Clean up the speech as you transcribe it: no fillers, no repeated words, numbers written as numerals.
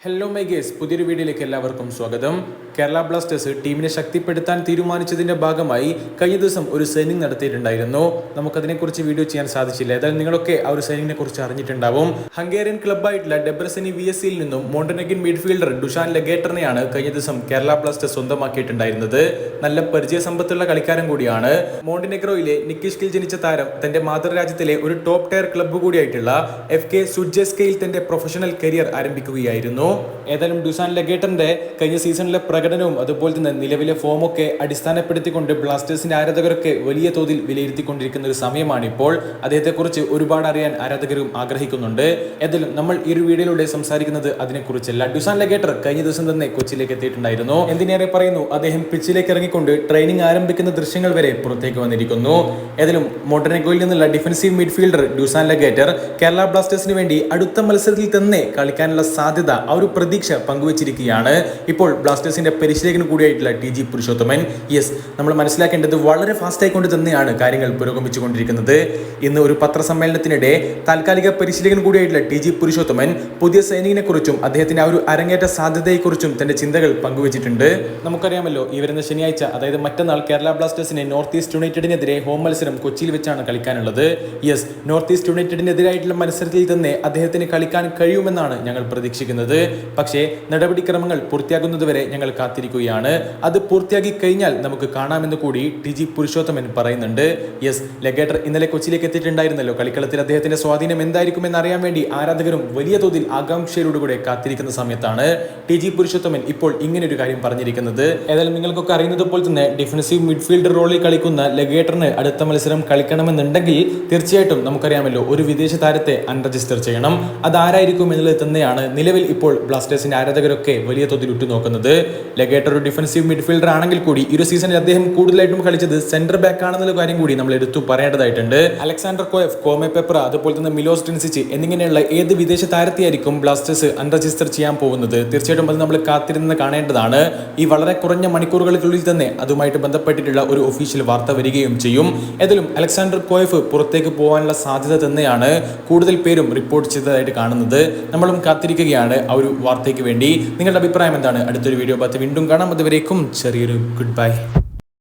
Hello മൈഗേസ്, പുതിയൊരു വീഡിയോയിലേക്ക് എല്ലാവർക്കും സ്വാഗതം. കേരള ബ്ലാസ്റ്റേഴ്സ് ടീമിനെ ശക്തിപ്പെടുത്താൻ തീരുമാനിച്ചതിന്റെ ഭാഗമായി കഴിഞ്ഞ ദിവസം ഒരു സൈനിങ് നടത്തിയിട്ടുണ്ടായിരുന്നു. നമുക്കതിനെക്കുറിച്ച് വീഡിയോ ചെയ്യാൻ സാധിച്ചില്ല. ഏതായാലും നിങ്ങളൊക്കെ ആ ഒരു സൈനിങ്ങിനെ കുറിച്ച് അറിഞ്ഞിട്ടുണ്ടാവും. ഹംഗേറിയൻ ക്ലബ്ബായിട്ടുള്ള ഡെബ്രസനി VSCയിൽ നിന്നും മോണ്ടനെഗിൻ മിഡ്ഫീൽഡർ ഡുഷാൻ ലെഗേറ്ററിനെയാണ് കഴിഞ്ഞ ദിവസം കേരള ബ്ലാസ്റ്റേഴ്സ് സ്വന്തമാക്കിയിട്ടുണ്ടായിരുന്നത്. നല്ല പരിചയസമ്പത്തുള്ള കളിക്കാരൻ കൂടിയാണ്. മോണ്ടിനെഗ്രോയിലെ നിക്കിഷ്കിൽ ജനിച്ച താരം തന്റെ മാതൃരാജ്യത്തിലെ ഒരു ടോപ്പ് ടയർ ക്ലബ്ബ് കൂടിയായിട്ടുള്ള FK സുഡ്ജെസ്കയിൽ തന്റെ പ്രൊഫഷണൽ കരിയർ ആരംഭിക്കുകയായിരുന്നു. ഏതായാലും ഡുസാൻ ലെഗേറ്ററിന്റെ കഴിഞ്ഞ സീസണിലെ പ്രകടനവും അതുപോലെ തന്നെ നിലവിലെ ഫോമൊക്കെ അടിസ്ഥാനപ്പെടുത്തിക്കൊണ്ട് ബ്ലാസ്റ്റേഴ്സിന്റെ ആരാധകരൊക്കെ വലിയ തോതിൽ വിലയിരുത്തിക്കൊണ്ടിരിക്കുന്ന ഒരു സമയമാണ് ഇപ്പോൾ. അദ്ദേഹത്തെക്കുറിച്ച് ഒരുപാട് അറിയാൻ ആരാധകരും ആഗ്രഹിക്കുന്നുണ്ട്. ഏതായാലും നമ്മൾ ഈ ഒരു വീഡിയോയിലൂടെ സംസാരിക്കുന്നത് അതിനെക്കുറിച്ചല്ല. ഡുസാൻ ലെഗേറ്റർ കഴിഞ്ഞ ദിവസം തന്നെ കൊച്ചിയിലേക്ക് എത്തിയിട്ടുണ്ടായിരുന്നു. എന്തിനേറെ പറയുന്നു, അദ്ദേഹം പിച്ചിലേക്ക് ഇറങ്ങിക്കൊണ്ട് ട്രെയിനിങ് ആരംഭിക്കുന്ന ദൃശ്യങ്ങൾ വരെ പുറത്തേക്ക് വന്നിരിക്കുന്നു. ഏതായാലും മോണ്ടനെഗോയിൽ നിന്നുള്ള ഡിഫൻസീവ് മിഡ്ഫീൽഡർ ഡുസാൻ ലെഗേറ്റർ കേരള ബ്ലാസ്റ്റേഴ്സിന് വേണ്ടി അടുത്ത മത്സരത്തിൽ തന്നെ കളിക്കാനുള്ള സാധ്യത ഒരു പ്രതീക്ഷ പങ്കുവച്ചിരിക്കുകയാണ് ഇപ്പോൾ ബ്ലാസ്റ്റേഴ്സിന്റെ പരിശീലകൻ കൂടിയായിട്ടുള്ള TG പുരുഷോത്തമൻ. നമ്മൾ മനസ്സിലാക്കേണ്ടത് വളരെ ഫാസ്റ്റ് ആയിക്കൊണ്ട് തന്നെയാണ് കാര്യങ്ങൾ പുരോഗമിച്ചുകൊണ്ടിരിക്കുന്നത്. ഇന്ന് ഒരു പത്രസമ്മേളനത്തിനിടെ താൽക്കാലിക പരിശീലകൻ കൂടിയായിട്ടുള്ള TG പുരുഷോത്തമൻ പുതിയ സൈനിങ്ങിനെ കുറിച്ചും അദ്ദേഹത്തിന്റെ ആ ഒരു അരങ്ങേറ്റ സാധ്യതയെക്കുറിച്ചും തന്റെ ചിന്തകൾ പങ്കുവച്ചിട്ടുണ്ട്. നമുക്കറിയാമല്ലോ, ഈ വരുന്ന ശനിയാഴ്ച അതായത് മറ്റന്നാൾ കേരള ബ്ലാസ്റ്റേഴ്സിനെ നോർത്ത് ഈസ്റ്റ് യുണൈറ്റഡിനെതിരെ ഹോം മത്സരം കൊച്ചിയിൽ വെച്ചാണ് കളിക്കാനുള്ളത്. നോർത്ത് ഈസ്റ്റ് യുണൈറ്റഡിനെതിരായിട്ടുള്ള മത്സരത്തിൽ തന്നെ അദ്ദേഹത്തിന് കളിക്കാൻ കഴിയുമെന്നാണ് ഞങ്ങൾ പ്രതീക്ഷിക്കുന്നത്. പക്ഷേ നടപടിക്രമങ്ങൾ പൂർത്തിയാകുന്നതുവരെ ഞങ്ങൾ കാത്തിരിക്കുകയാണ്. അത് പൂർത്തിയാക്കി കഴിഞ്ഞാൽ നമുക്ക് കാണാമെന്ന് കൂടി TG പുരുഷോത്തമൻ പറയുന്നുണ്ട്. ലെഗേറ്റർ ഇന്നലെ കൊച്ചിയിലേക്ക് എത്തിയിട്ടുണ്ടായിരുന്നല്ലോ. കളിക്കളത്തിൽ അദ്ദേഹത്തിന്റെ സ്വാധീനം എന്തായിരിക്കുമെന്ന് അറിയാൻ വേണ്ടി ആരാധകരും വലിയ തോതിൽ ആകാംക്ഷയോടുകൂടെ കാത്തിരിക്കുന്ന സമയത്താണ് TG പുരുഷോത്തമൻ ഇപ്പോൾ ഇങ്ങനെ ഒരു കാര്യം പറഞ്ഞിരിക്കുന്നത്. ഏതായാലും നിങ്ങൾക്കൊക്കെ അറിയുന്നത് പോലെ തന്നെ ഡിഫൻസീവ് മിഡ്ഫീൽഡർ റോളിൽ കളിക്കുന്ന ലെഗേറ്ററിന് അടുത്ത മത്സരം കളിക്കണമെന്നുണ്ടെങ്കിൽ തീർച്ചയായിട്ടും നമുക്കറിയാമല്ലോ, ഒരു വിദേശ താരത്തെ അൺരജിസ്റ്റർ ചെയ്യണം. അതാരായിരിക്കും എന്നുള്ളത് തന്നെയാണ് നിലവിൽ ഇപ്പോൾ ബ്ലാസ്റ്റേഴ്സിന്റെ ആരാധകരൊക്കെ വലിയ തോതിൽ ഉറ്റുനോക്കുന്നത്. ലെഗേറ്റർ ഒരു ഡിഫൻസീവ് മിഡ്ഫീൽഡർ ആണെങ്കിൽ കൂടി ഈ ഒരു സീസണിൽ അദ്ദേഹം കൂടുതലായിട്ടും കളിച്ചത് സെന്റർ ബാക്ക് ആണെന്നുള്ള കാര്യം കൂടി നമ്മൾ എടുത്തു പറയേണ്ടതായിട്ടുണ്ട്. അലക്സാണ്ടർ കോയഫ്, കോമെ പെപ്ര, അതുപോലെ തന്നെ മിലോസ് ടെൻസിച്ച് എന്നിങ്ങനെയുള്ള ഏത് വിദേശ താരത്തെയായിരിക്കും ബ്ലാസ്റ്റേഴ്സ് അൺരജിസ്റ്റർ ചെയ്യാൻ പോകുന്നത്? തീർച്ചയായിട്ടും അത് നമ്മൾ കാത്തിരുന്ന് കാണേണ്ടതാണ്. ഈ വളരെ കുറഞ്ഞ മണിക്കൂറുകൾക്കുള്ളിൽ തന്നെ അതുമായിട്ട് ബന്ധപ്പെട്ടിട്ടുള്ള ഒരു ഒഫീഷ്യൽ വാർത്ത വരികയും ചെയ്യും. ഏതായാലും അലക്സാണ്ടർ കോയഫ് പുറത്തേക്ക് പോകാനുള്ള സാധ്യത തന്നെയാണ് കൂടുതൽ പേരും റിപ്പോർട്ട് ചെയ്തതായിട്ട് കാണുന്നത്. നമ്മളും കാത്തിരിക്കുകയാണ് ആ ഒരു വാർത്തയ്ക്ക് വേണ്ടി. നിങ്ങളുടെ അഭിപ്രായം എന്താണ്? അടുത്തൊരു വീഡിയോ വീണ്ടും കാണാം. അതുവരേക്കും ചെറിയൊരു ഗുഡ് ബൈ.